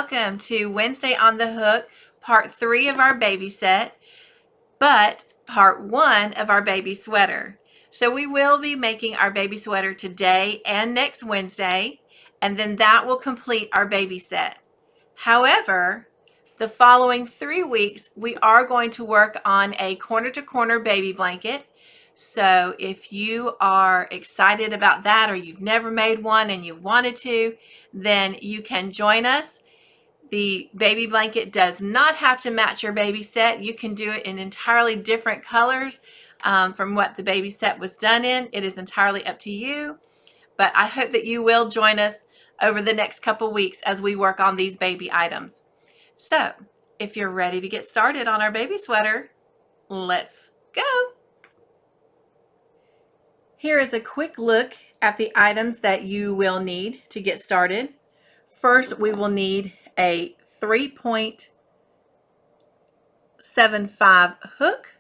welcome to Wednesday on the Hook, part 3 of our baby set, but part 1 of our baby sweater. So we will be making our baby sweater today and next Wednesday, and then that will complete our baby set. However, the following 3 weeks, we are going to work on a corner-to-corner baby blanket. So if you are excited about that, or you've never made one and you wanted to, then you can join us. The baby blanket does not have to match your baby set. You can do it in entirely different colors from what the baby set was done in. It is entirely up to you, but I hope that you will join us over the next couple weeks as we work on these baby items. So if you're ready to get started on our baby sweater, let's go. Here is a quick look at the items that you will need to get started. First, we will need a 3.75 hook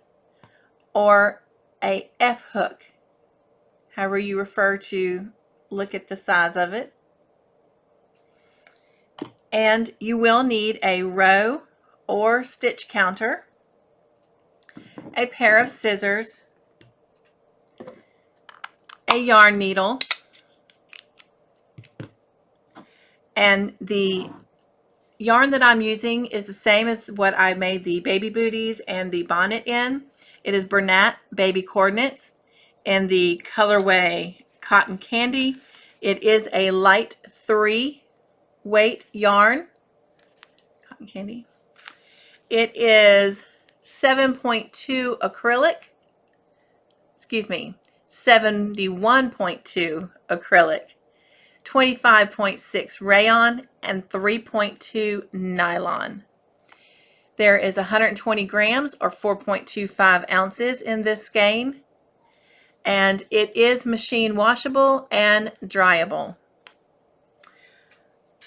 or a F hook, however you refer to look at the size of it. And you will need a row or stitch counter, a pair of scissors, a yarn needle, and the yarn that I'm using is the same as what I made the baby booties and the bonnet in. It is Bernat Baby Coordinates in the colorway Cotton Candy. It is a light 3 weight yarn. Cotton Candy. It is 7.2 acrylic. Excuse me. 71.2 acrylic, 25.6 rayon, and 3.2 nylon. There is 120 grams or 4.25 ounces in this skein, and it is machine washable and dryable.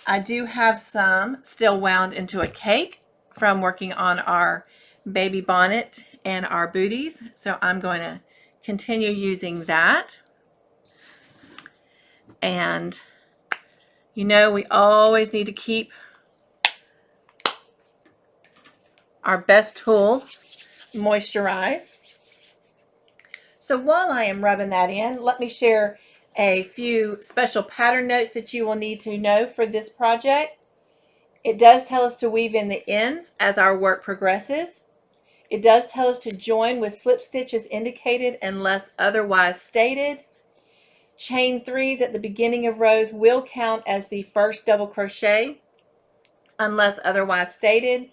I do have some still wound into a cake from working on our baby bonnet and our booties, so I'm going to continue using that. And you know, we always need to keep our best tool moisturized. So while I am rubbing that in, let me share a few special pattern notes that you will need to know for this project. It does tell us to weave in the ends as our work progresses. It does tell us to join with slip stitches indicated unless otherwise stated. Chain 3s at the beginning of rows will count as the first double crochet unless otherwise stated.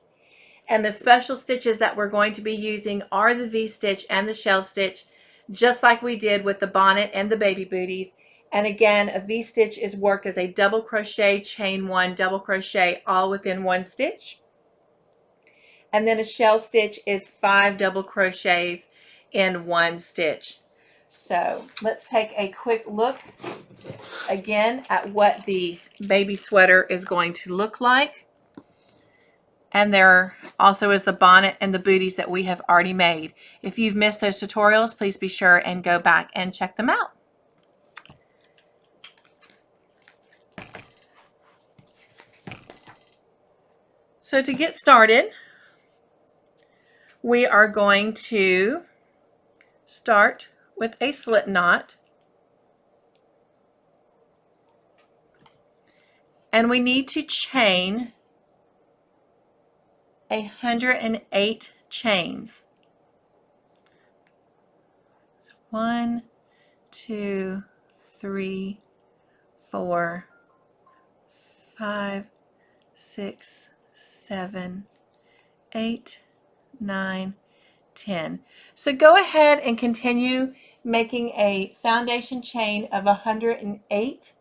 And the special stitches that we're going to be using are the V-stitch and the shell stitch, just like we did with the bonnet and the baby booties. And again, a V-stitch is worked as a double crochet, chain 1, double crochet, all within 1 stitch. And then a shell stitch is 5 double crochets in 1 stitch. So let's take a quick look again at what the baby sweater is going to look like. And there also is the bonnet and the booties that we have already made. If you've missed those tutorials, please be sure and go back and check them out. So to get started, we are going to start with a slip knot, and we need to chain 108 chains. So 1, 2, 3, 4, 5, 6, 7, 8, 9, 10. So go ahead and continue making a foundation chain of 108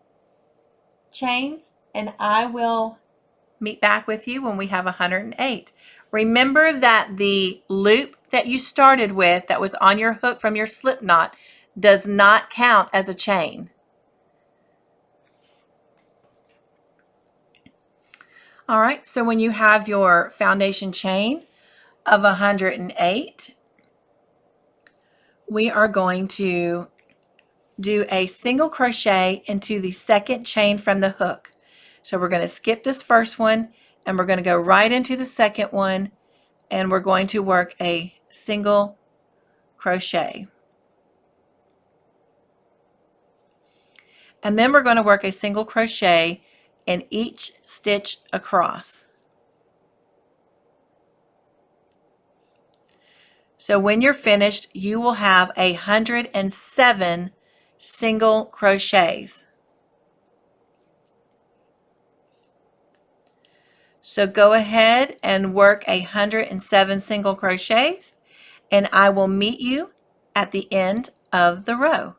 chains, and I will meet back with you when we have 108. Remember that the loop that you started with that was on your hook from your slip knot does not count as a chain. All right, so when you have your foundation chain of 108, we are going to do a single crochet into the second chain from the hook. So we're going to skip this first one and we're going to go right into the second one, and we're going to work a single crochet. And then we're going to work a single crochet in each stitch across. So when you're finished, you will have 107 single crochets. So go ahead and work 107 single crochets, and I will meet you at the end of the row.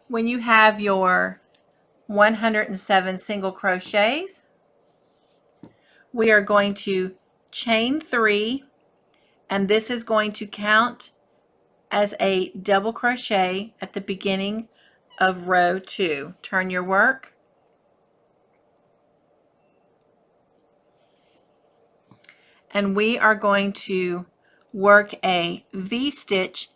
When you have your 107 single crochets, we are going to chain 3, and this is going to count as a double crochet at the beginning of row 2. Turn your work. And we are going to work a V-stitch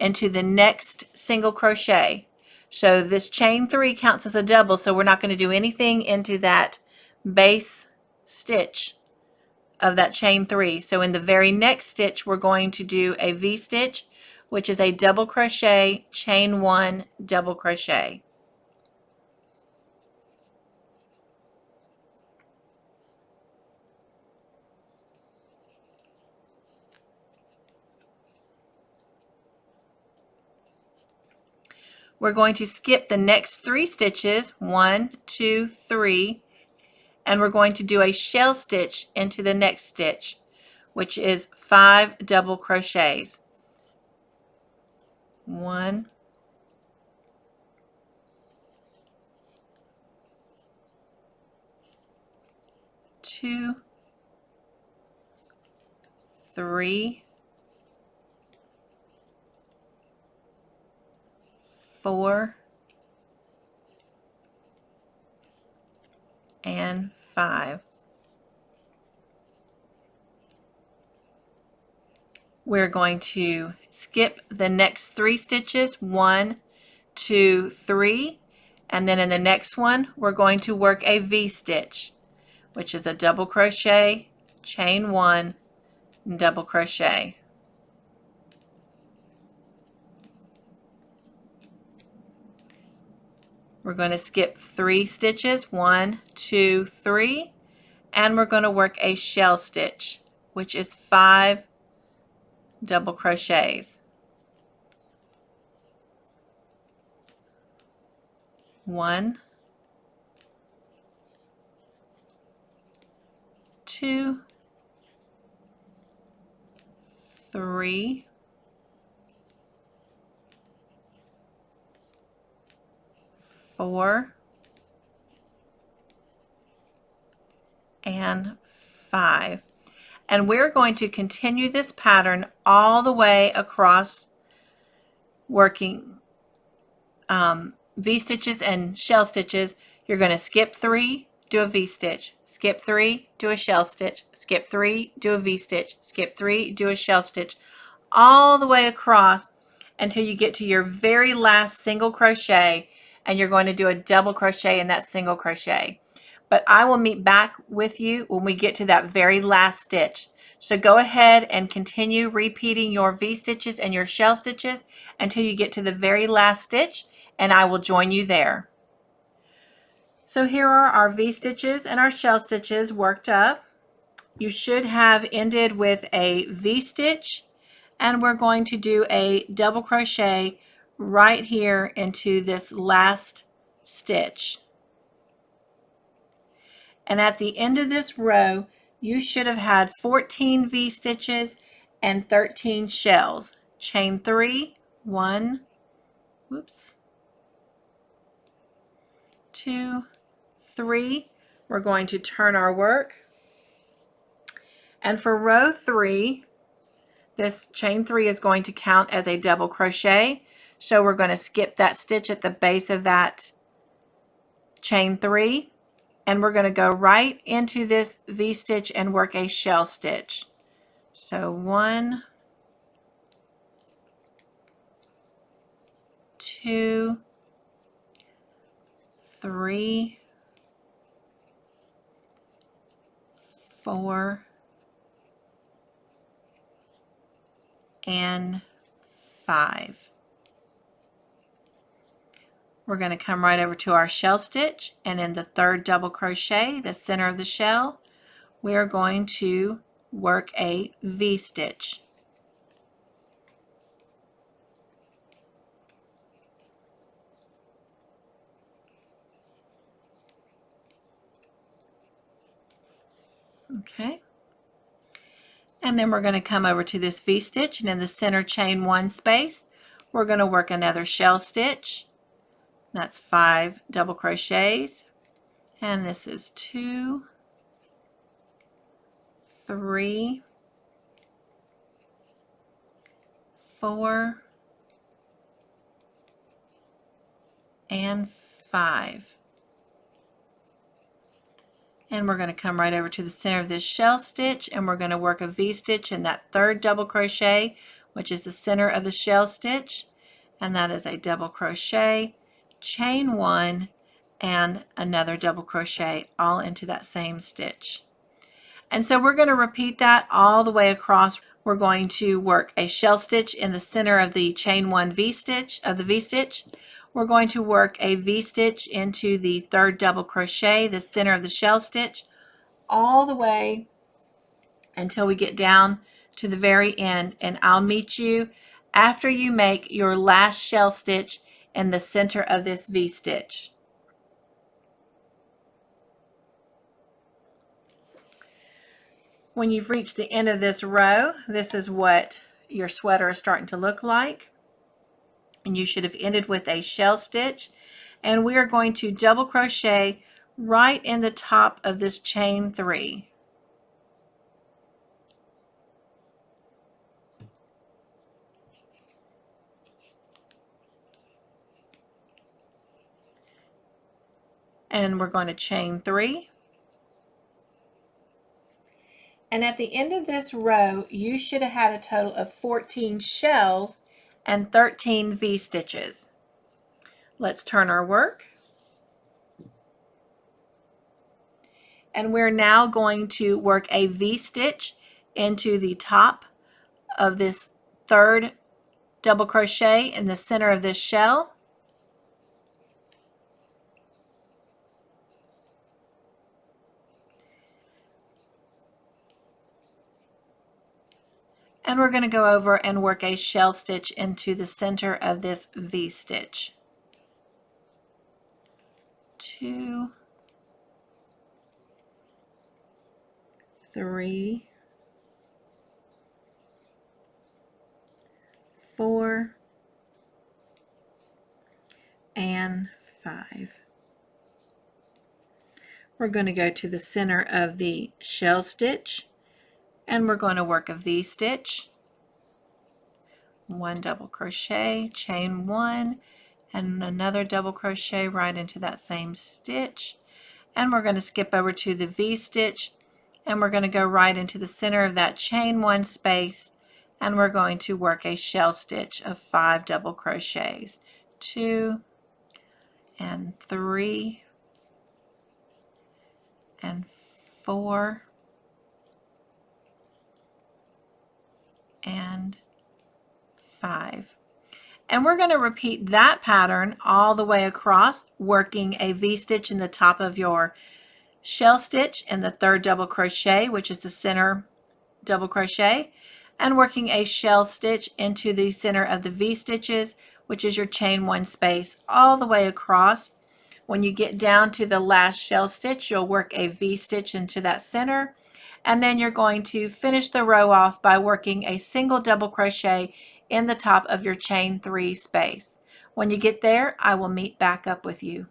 into the next single crochet. So this chain 3 counts as a double, so we're not going to do anything into that base stitch of that chain 3. So in the very next stitch, we're going to do a V-stitch, which is a double crochet, chain 1, double crochet. We're going to skip the next 3 stitches, 1, 2, 3, and we're going to do a shell stitch into the next stitch, which is 5 double crochets. 1, 2, 3, 4, and 5. We're going to skip the next 3 stitches, 1, 2, 3, and then in the next one we're going to work a V-stitch, which is a double crochet, chain 1, and double crochet. We're going to skip 3 stitches, 1, 2, 3, and we're going to work a shell stitch, which is 5 double crochets. 1, 2, 3, 4, and 5. And we're going to continue this pattern all the way across, working V-stitches and shell stitches. You're going to skip 3, do a V-stitch, skip 3, do a shell stitch, skip 3, do a V-stitch, skip 3, do a shell stitch, all the way across until you get to your very last single crochet, and you're going to do a double crochet in that single crochet. But I will meet back with you when we get to that very last stitch. So go ahead and continue repeating your V-stitches and your shell stitches until you get to the very last stitch, and I will join you there. So here are our V-stitches and our shell stitches worked up. You should have ended with a V-stitch, and we're going to do a double crochet right here into this last stitch. And at the end of this row, you should have had 14 V-stitches and 13 shells. Chain 3, 1, 2, 3. We're going to turn our work. And for row 3, this chain 3 is going to count as a double crochet. So we're going to skip that stitch at the base of that chain 3. And we're going to go right into this V-stitch and work a shell stitch. So 1, 2, 3, 4, and 5. We're going to come right over to our shell stitch, and in the third double crochet, the center of the shell, we are going to work a V-stitch. Okay. And then we're going to come over to this V-stitch, and in the center chain 1 space, we're going to work another shell stitch. That's 5 double crochets, and this is 2, 3, 4, and 5. And we're going to come right over to the center of this shell stitch, and we're going to work a V-stitch in that third double crochet, which is the center of the shell stitch, and that is a double crochet, chain 1, and another double crochet all into that same stitch. And so we're going to repeat that all the way across. We're going to work a shell stitch in the center of the chain 1 V-stitch of the V-stitch. We're going to work a V-stitch into the third double crochet, the center of the shell stitch, all the way until we get down to the very end, and I'll meet you after you make your last shell stitch in the center of this V-stitch. When you've reached the end of this row, this is what your sweater is starting to look like. And you should have ended with a shell stitch. And we are going to double crochet right in the top of this chain 3. And we're going to chain 3. And at the end of this row, you should have had a total of 14 shells and 13 V-stitches. Let's turn our work. And we're now going to work a V-stitch into the top of this third double crochet in the center of this shell. And we're going to go over and work a shell stitch into the center of this V-stitch. 2, 3, 4, and 5. We're going to go to the center of the shell stitch, and we're going to work a V-stitch, 1 double crochet, chain 1, and another double crochet right into that same stitch. And we're going to skip over to the V-stitch, and we're going to go right into the center of that chain 1 space, and we're going to work a shell stitch of 5 double crochets, 2 and 3 and 4 and 5. And we're going to repeat that pattern all the way across, working a V-stitch in the top of your shell stitch in the third double crochet, which is the center double crochet, and working a shell stitch into the center of the V-stitches, which is your chain 1 space, all the way across. When you get down to the last shell stitch, you'll work a V-stitch into that center, and then you're going to finish the row off by working a single double crochet in the top of your chain 3 space. When you get there, I will meet back up with you.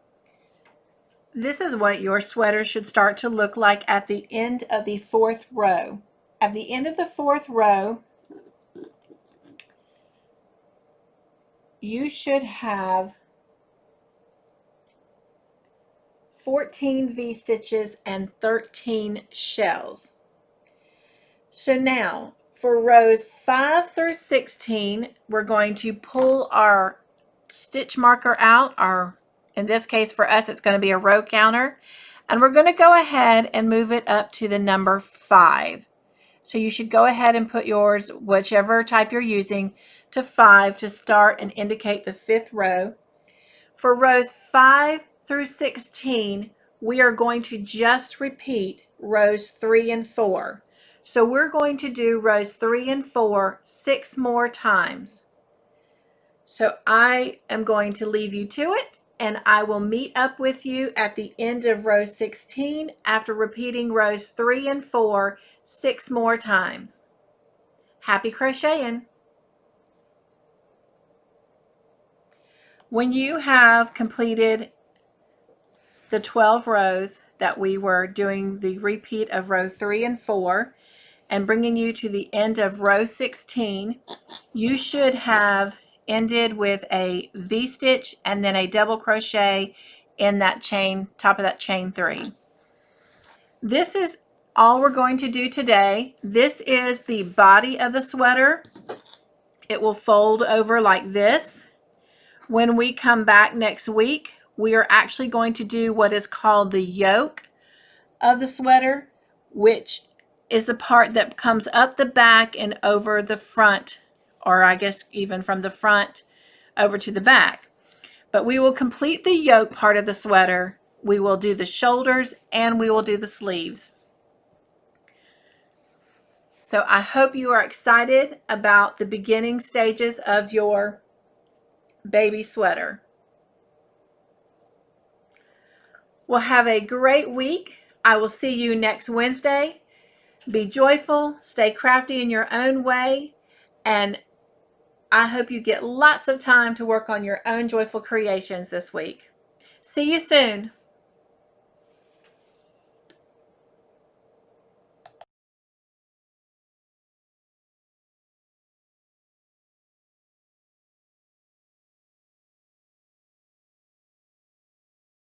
This is what your sweater should start to look like at the end of the 4th row. At the end of the 4th row, you should have 14 V-stitches and 13 shells. So now for rows 5 through 16, we're going to pull our stitch marker out, or in this case for us it's going to be a row counter, and we're going to go ahead and move it up to the number 5. So you should go ahead and put yours, whichever type you're using, to 5 to start and indicate the 5th row. For rows 5 through 16, we are going to just repeat rows 3 and 4. So we're going to do rows 3 and 4 6 more times. So I am going to leave you to it, and I will meet up with you at the end of row 16 after repeating rows 3 and 4 6 more times. Happy crocheting! When you have completed the 12 rows that we were doing the repeat of row 3 and 4 and bringing you to the end of row 16, you should have ended with a V-stitch and then a double crochet in that chain, top of that chain 3. This is all we're going to do today. This is the body of the sweater. It will fold over like this. When we come back next week, we are actually going to do what is called the yoke of the sweater, which is the part that comes up the back and over the front, or I guess even from the front over to the back. But we will complete the yoke part of the sweater. We will do the shoulders and we will do the sleeves. So I hope you are excited about the beginning stages of your baby sweater. Well, have a great week. I will see you next Wednesday. Be joyful, stay crafty in your own way, and I hope you get lots of time to work on your own joyful creations this week. See you soon.